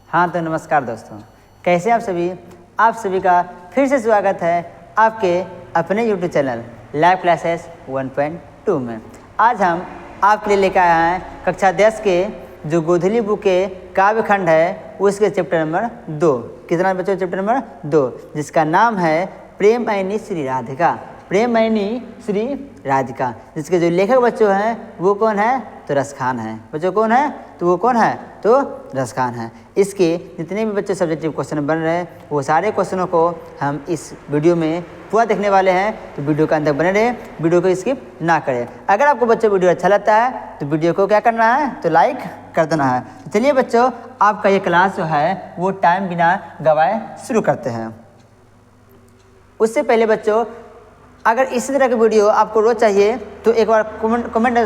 हाँ तो नमस्कार दोस्तों, कैसे आप सभी। आप सभी का फिर से स्वागत है आपके अपने YouTube चैनल लाइव क्लासेस 1.2 में। आज हम आपके लिए लेकर आए हैं कक्षा 10 के जो गोधली बुक के काव्य खंड है उसके चैप्टर नंबर 2। कितना बच्चों? चैप्टर नंबर 2, जिसका नाम है प्रेमयनी श्री राधिका। प्रेमयनी श्री राधिका, जिसके जो लेखक बच्चों हैं वो कौन है? तो रसखान है। बच्चों कौन है? तो वो कौन है? तो रसखान है। इसके जितने भी बच्चों सब्जेक्टिव क्वेश्चन बन रहे हैं वो सारे क्वेश्चनों को हम इस वीडियो में पूरा देखने वाले हैं, तो वीडियो के अंदर बने रहे, वीडियो को स्किप ना करें। अगर आपको बच्चों वीडियो अच्छा लगता है तो वीडियो को क्या करना है? तो लाइक कर देना है। तो चलिए बच्चों, आपका ये क्लास जो है वो टाइम बिना गवाए शुरू करते हैं। उससे पहले बच्चों, अगर इसी तरह की वीडियो आपको रोज़ चाहिए तो एक बार कमेंट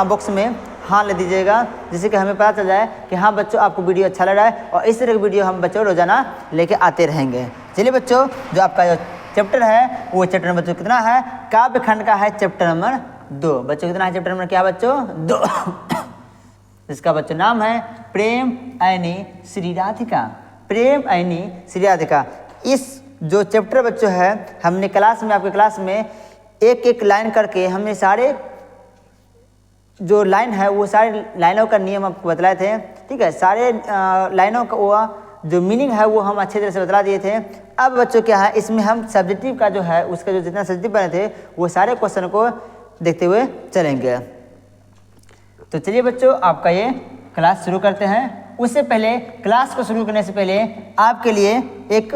बॉक्स में हाँ ले दीजिएगा, जिससे कि हमें पता चल जाए कि हाँ बच्चों आपको वीडियो अच्छा लग रहा है, और इस तरह की वीडियो हम बच्चों रोजाना लेके आते रहेंगे। चलिए बच्चों, जो आपका जो चैप्टर है वो चैप्टर नंबर बच्चों कितना है? काव्य खंड का है चैप्टर नंबर 2। बच्चों कितना है? चैप्टर नंबर क्या बच्चों? 2 जिसका बच्चों नाम है प्रेमयनी श्री राधिका। प्रेमयनी श्री राधिका। इस जो चैप्टर बच्चों है हमने क्लास में, आपके क्लास में एक एक लाइन करके हमने सारे जो लाइन है वो सारे लाइनों का नियम आपको बतलाए थे। ठीक है, सारे लाइनों का वो जो मीनिंग है वो हम अच्छे तरह से बतला दिए थे। अब बच्चों क्या है, इसमें हम सब्जेक्टिव का जो है उसका जो जितना सब्जेक्टिव बने थे वो सारे क्वेश्चन को देखते हुए चलेंगे। तो चलिए बच्चों, आपका ये क्लास शुरू करते हैं। उससे पहले, क्लास को शुरू करने से पहले आपके लिए एक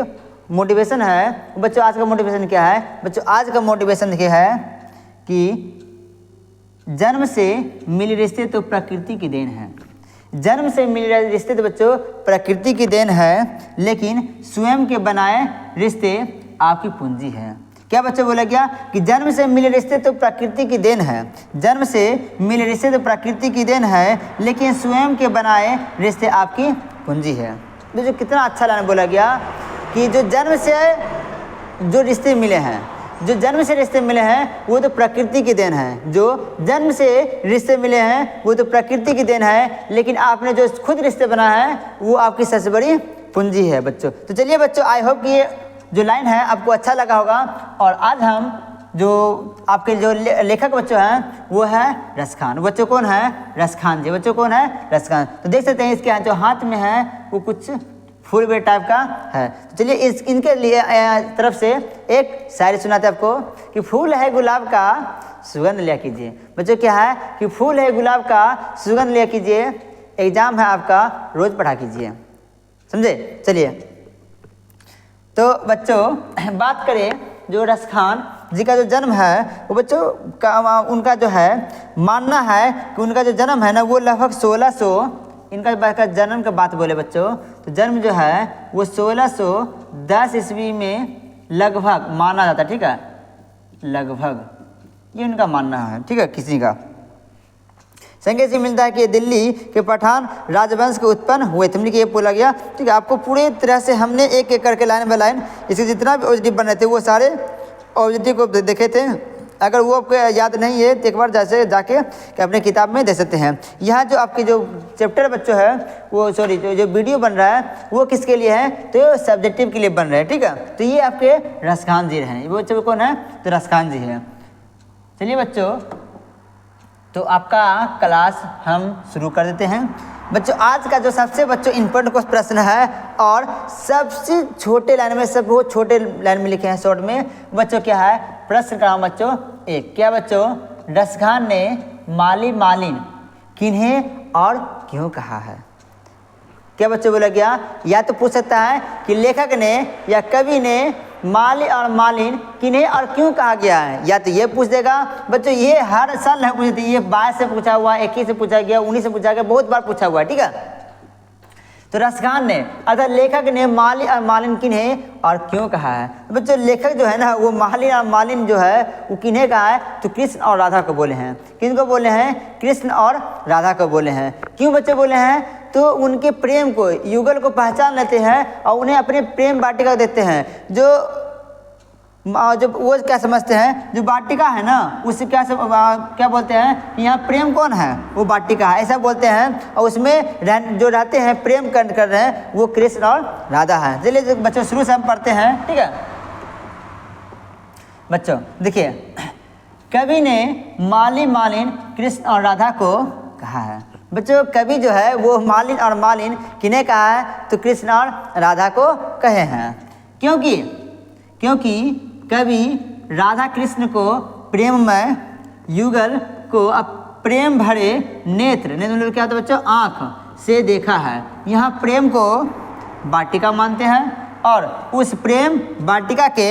मोटिवेशन है। बच्चों आज का मोटिवेशन क्या है? बच्चों आज का मोटिवेशन ये है कि जन्म से मिले रिश्ते तो प्रकृति की देन है। जन्म से मिले रिश्ते तो बच्चों प्रकृति की देन है, लेकिन स्वयं के बनाए रिश्ते आपकी पूंजी है। क्या बच्चों बोला गया कि जन्म से मिले रिश्ते तो प्रकृति की देन है। जन्म से मिले रिश्ते तो प्रकृति की देन है, लेकिन स्वयं के बनाए रिश्ते आपकी पूंजी है। बच्चों कितना अच्छा लाइन बोला गया कि जो जन्म से जो रिश्ते मिले हैं, जो जन्म से रिश्ते मिले हैं वो तो प्रकृति की देन है। जो जन्म से रिश्ते मिले हैं वो तो प्रकृति की देन है, लेकिन आपने जो खुद रिश्ते बनाए हैं वो आपकी सबसे बड़ी पूंजी है बच्चों। तो चलिए बच्चों, आई होप कि ये जो लाइन है आपको अच्छा लगा होगा। और आज हम जो आपके जो लेखक बच्चों हैं वो है रसखान। बच्चों कौन है? रसखान जी। बच्चों कौन है? रसखान। तो देख सकते हैं इसके जो हाथ में है वो कुछ फूल बेट टाइप का है। तो चलिए इनके लिए तरफ से एक शायरी सुनाते हैं आपको कि फूल है गुलाब का सुगंध लिया कीजिए। बच्चों क्या है कि फूल है गुलाब का सुगंध लिया कीजिए, एग्जाम है आपका रोज पढ़ा कीजिए। समझे? चलिए तो बच्चों बात करें जो रसखान जी का जो जन्म है वो बच्चों का उनका जो है मानना है कि उनका जो जन्म है ना वो लगभग 1600, इनका जन्म का बात बोले बच्चों तो जन्म जो है वो 1610 ईस्वी में लगभग माना जाता है। ठीक है, लगभग ये उनका मानना है। ठीक है, किसी का संकेत से मिलता है कि दिल्ली के पठान राजवंश के उत्पन्न हुए थे। ये बोला गया। ठीक है, आपको पूरे तरह से हमने एक एक करके लाइन बाय लाइन इसके जितना भी ऑब्जेक्टिव बने थे वो सारे ऑब्जेक्टिव को देखे थे। अगर वो आपको याद नहीं है तो एक बार जैसे जाके अपने किताब में दे सकते हैं। यहाँ जो आपके जो चैप्टर बच्चों है वो जो वीडियो बन रहा है वो किसके लिए है? तो सब्जेक्टिव के लिए बन रहा है। ठीक है, तो ये आपके रसखान जी हैं। ये बच्चों कौन है? तो रसखान जी है। चलिए बच्चों, तो आपका क्लास हम शुरू कर देते हैं। बच्चों आज का जो सबसे बच्चों इम्पोर्टेंट प्रश्न है और सबसे छोटे लाइन में, सब बहुत छोटे लाइन में लिखे हैं शॉर्ट में बच्चों, क्या है प्रश्न का नाम बच्चों? एक। क्या बच्चों? रसखान ने माली मालिन किन्हें और क्यों कहा है? क्या बच्चों बोला गया? या तो पूछ सकता है कि लेखक ने या कवि ने माली और मालिन किन्हें और क्यों कहा गया है, या तो ये पूछ देगा। बच्चों ये हर साल नहीं पूछते, ये 22 से पूछा हुआ, 21 से पूछा गया, 19 से पूछा गया, बहुत बार पूछा हुआ है। ठीक है, तो रसखान ने अर्थात लेखक ने माली और मालिन किन्हें और क्यों कहा है? बच्चों लेखक जो है ना वो माली और मालिन जो है वो किन्हें कहा है? तो कृष्ण और राधा को बोले हैं। किनको बोले हैं? कृष्ण और राधा को बोले हैं। क्यों बच्चे बोले हैं? तो उनके प्रेम को, युगल को पहचान लेते हैं और उन्हें अपने प्रेम वाटिका देते हैं। जो जब वो क्या समझते हैं, जो वाटिका है ना उससे क्या बोलते हैं, यहाँ प्रेम कौन है, वो वाटिका है, ऐसा बोलते हैं। और उसमें जो रहते हैं प्रेम कर रहे हैं वो कृष्ण और राधा हैं। चलिए बच्चों शुरू से हम पढ़ते हैं, ठीक है बच्चों। देखिए, कवि ने मालिन कृष्ण और राधा को कहा है। बच्चों कवि जो है वो मालिन किन्हें कहा है, तो कृष्ण और राधा को कहे हैं। क्योंकि कवि राधा कृष्ण को प्रेममय युगल को अब प्रेम भरे नेत्र मतलब क्या होता है बच्चों, आँख से देखा है। यहाँ प्रेम को वाटिका मानते हैं और उस प्रेम वाटिका के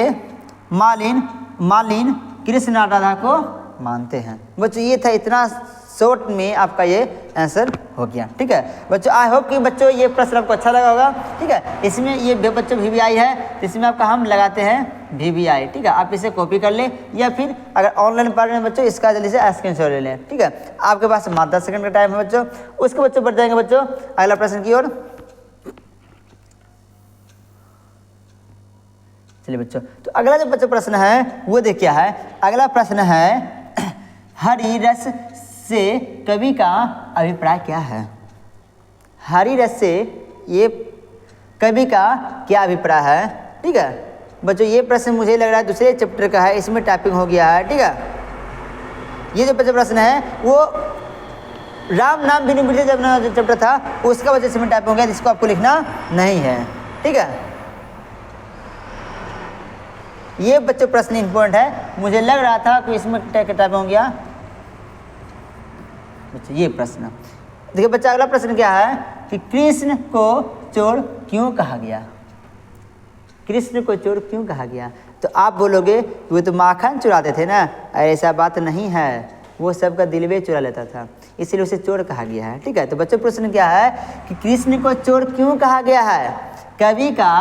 मालिन कृष्ण और राधा को मानते हैं। बच्चों ये था, इतना शॉर्ट में आपका ये आंसर हो गया, ठीक है बच्चों। आई होप कि बच्चों ये प्रश्न आपको अच्छा लगा होगा, ठीक है। इसमें ये बच्चों VBI है, तो इसमें आपका हम लगाते हैं VBI, ठीक है। आप इसे कॉपी कर लें या फिर अगर ऑनलाइन पढ़ रहे हैं बच्चों इसका जल्दी से स्क्रीनशॉट ले लें, ठीक है। आपके पास मात्र 10 सेकंड का टाइम है बच्चों, उसके बच्चों बढ़ जाएंगे बच्चों अगला प्रश्न की ओर। चलिए बच्चों, तो अगला जो बच्चों प्रश्न है वो देखिए क्या है। अगला प्रश्न है, हरि रस से कवि का अभिप्राय क्या है। हरि रस से ये कवि का क्या अभिप्राय है, ठीक है बच्चों। ये प्रश्न मुझे लग रहा है दूसरे चैप्टर का है, इसमें टाइपिंग हो गया है, ठीक है। ये जो बच्चों प्रश्न है वो राम नाम बिनु बिरजे जब चैप्टर था उसका वजह से में टाइपिंग हो गया, जिसको आपको लिखना नहीं है, ठीक है। ये बच्चों प्रश्न इंपॉर्टेंट है, मुझे लग रहा था कि इसमें टाइपिंग हो गया बच्चों। ये प्रश्न देखिए बच्चा, अगला प्रश्न क्या है कि कृष्ण को चोर क्यों कहा गया। कृष्ण को चोर क्यों कहा गया, तो आप बोलोगे वो तो माखन चुराते थे ना, ऐसा बात नहीं है, वो सबका दिल भी चुरा लेता था, इसलिए उसे चोर कहा गया है, ठीक है। तो बच्चों प्रश्न क्या है कि कृष्ण को चोर क्यों कहा गया है, कवि का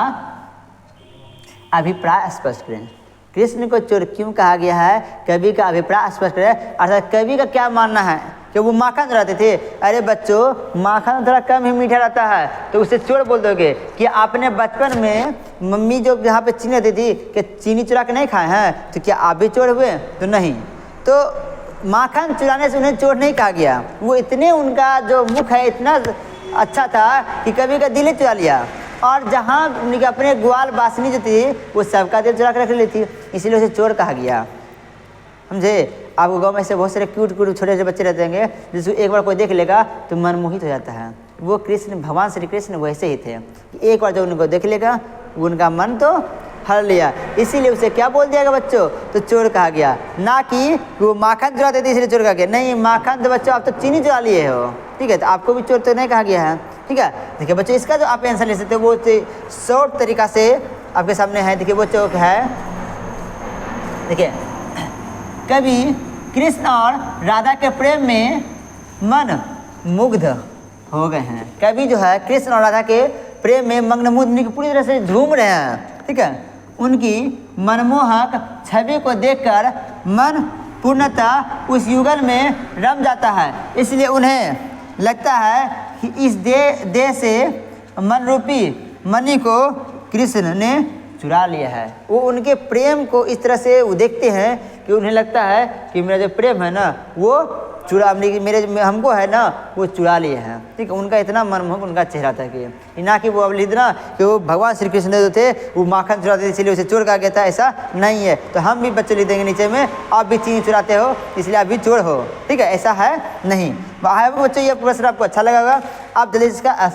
अभिप्राय स्पष्ट करें। कृष्ण को चोर क्यों कहा गया है, कवि का अभिप्राय स्पष्ट करें। अर्थात कवि का क्या मानना है कि वो माखन चुराते थे। अरे बच्चों माखन थोड़ा कम ही मीठा रहता है, तो उसे चोर बोल दोगे कि आपने बचपन में मम्मी जो यहाँ पे चीनी देती थी कि चीनी चुरा के नहीं खाए हैं, तो क्या आप भी चोर हुए, तो नहीं। तो माखन चुराने से उन्हें चोर नहीं कहा गया, वो इतने उनका जो मुख है इतना अच्छा था कि कवि का दिल ही चुरा लिया। और जहाँ अपने ग्वाल बासनी जो थी वो सबका दिल चुरा के रख ली थी, इसलिए उसे चोर कहा गया, समझे। आपको गांव में ऐसे बहुत सारे क्यूट छोटे छोटे बच्चे रहते हैं जिसको एक बार कोई देख लेगा तो मन मोहित हो जाता है। वो कृष्ण भगवान श्री कृष्ण वैसे ही थे, एक बार जब उनको देख लेगा उनका मन तो हर लिया, इसीलिए उसे क्या बोल दिया बच्चों, तो चोर कहा गया। ना कि वो माखन चुराते थे इसलिए चोर कहा गया, नहीं माखन तो बच्चों आप तो चीनी चुरा लिए हो, ठीक है, तो आपको भी चोर तो नहीं कहा गया है, ठीक है। देखिए बच्चों इसका जो आप आंसर ले सकते हो वो शॉर्ट तरीका से आपके सामने है। देखिए वो चौक है, देखिए कवि कृष्ण और राधा के प्रेम में मन मुग्ध हो गए हैं। कवि जो है कृष्ण और राधा के प्रेम में मग्नमुग्ध पूरी तरह से झूम रहे हैं, ठीक है। उनकी मनमोहक छवि को देखकर मन पूर्णतः उस युगल में रम जाता है, इसलिए उन्हें लगता है कि इस देह से मन रूपी मणि को कृष्ण ने चुरा लिया है। वो उनके प्रेम को इस तरह से वो देखते हैं कि उन्हें लगता है कि मेरा जो प्रेम है ना वो चुरा हमको है ना वो चुरा लिए हैं, ठीक है। उनका इतना मनमोहक उनका चेहरा था कि ना कि वो अब लिखना कि वो भगवान श्री कृष्ण जो थे वो माखन चुराते थे इसलिए उसे चोर कहा गया था, ऐसा नहीं है। तो हम भी बच्चे लिख देंगे नीचे में, आप भी चीनी चुराते हो इसलिए आप भी चोर हो, ठीक है, ऐसा है नहीं। बच्चों ये प्रश्न आपको अच्छा लगा होगा, आप जल्दी इसका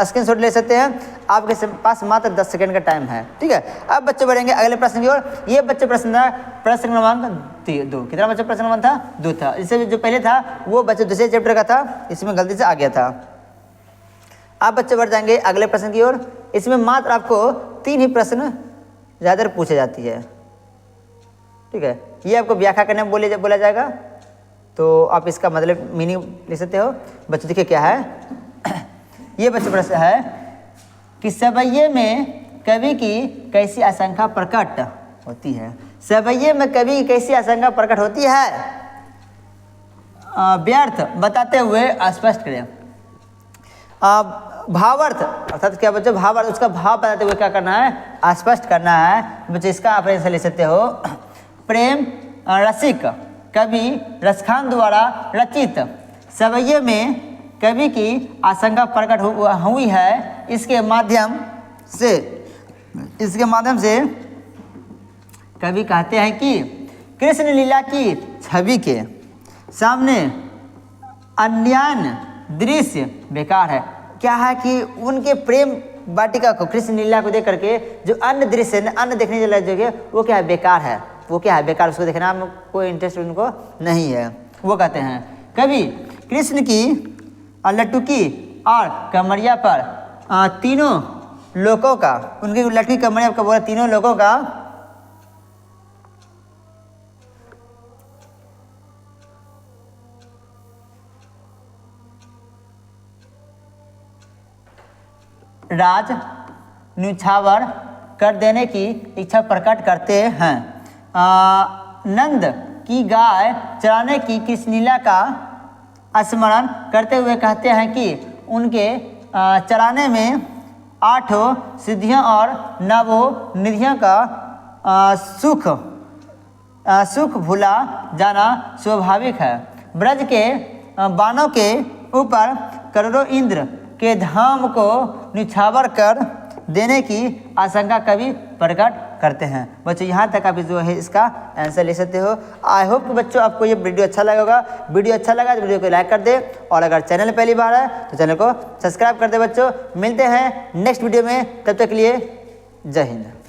स्क्रीनशॉट ले सकते हैं, आपके पास मात्र 10 सेकंड का टाइम है, ठीक है। अब बच्चे बढ़ेंगे अगले प्रश्न की ओर। ये बच्चे प्रश्न था प्रश्न क्रमांक 2, कितना बच्चा प्रश्न क्रमांक था 2 था। इससे जो पहले था वो बच्चे दूसरे चैप्टर का था, इसमें गलती से आ गया था। आप बच्चे बढ़ जाएंगे अगले प्रश्न की ओर। इसमें मात्र आपको 3 ही प्रश्न ज़्यादा पूछे जाती है, ठीक है। ये आपको व्याख्या करने में बोला जाएगा, तो आप इसका मतलब मीनिंग ले सकते हो। बच्चों देखिए क्या है, ये बच्चे प्रश्न है कि सवैये में कवि की कैसी आशंका प्रकट होती है। सवैये में कवि की कैसी आशंका प्रकट होती है, व्यर्थ बताते हुए स्पष्ट करें। भावार्थ अर्थात क्या बच्चों, भावार्थ, उसका भाव बताते हुए क्या करना है, स्पष्ट करना है बच्चों। इसका आप आंसर ले सकते हो, प्रेम रसिक कवि रसखान द्वारा रचित सवैये में कवि की आशंका प्रकट हुई है। इसके माध्यम से कवि कहते हैं कि कृष्ण लीला की छवि के सामने अन्यान्य दृश्य बेकार है। क्या है कि उनके प्रेम वाटिका को, कृष्ण लीला को देख करके जो अन्य दृश्य, अन्य देखने वाला जो है वो क्या है, बेकार है। वो क्या है, बेकार, उसको देखना में कोई इंटरेस्ट उनको नहीं है। वो कहते हैं कवि कृष्ण की लटुकी और कमरिया पर तीनों लोगों का, उनकी लटकी कमरिया का बोला तीनों लोगों का राज न्यौछावर कर देने की इच्छा प्रकट करते हैं। नंद की गाय चराने की कृष्णलीला का स्मरण करते हुए कहते हैं कि उनके चराने में 8 सिद्धियों और 9 निधियों का सुख भूला जाना स्वाभाविक है। ब्रज के बाणों के ऊपर करोड़ों इंद्र के धाम को निछावर कर देने की आशंका कवि प्रकट करते हैं। बच्चों यहाँ तक आप जो है इसका आंसर ले सकते हो। आई होप कि बच्चों आपको ये वीडियो अच्छा लगा होगा। वीडियो अच्छा लगा तो वीडियो को लाइक कर दे, और अगर चैनल पहली बार है तो चैनल को सब्सक्राइब कर दे। बच्चों मिलते हैं नेक्स्ट वीडियो में, तब तक के लिए जय हिंद।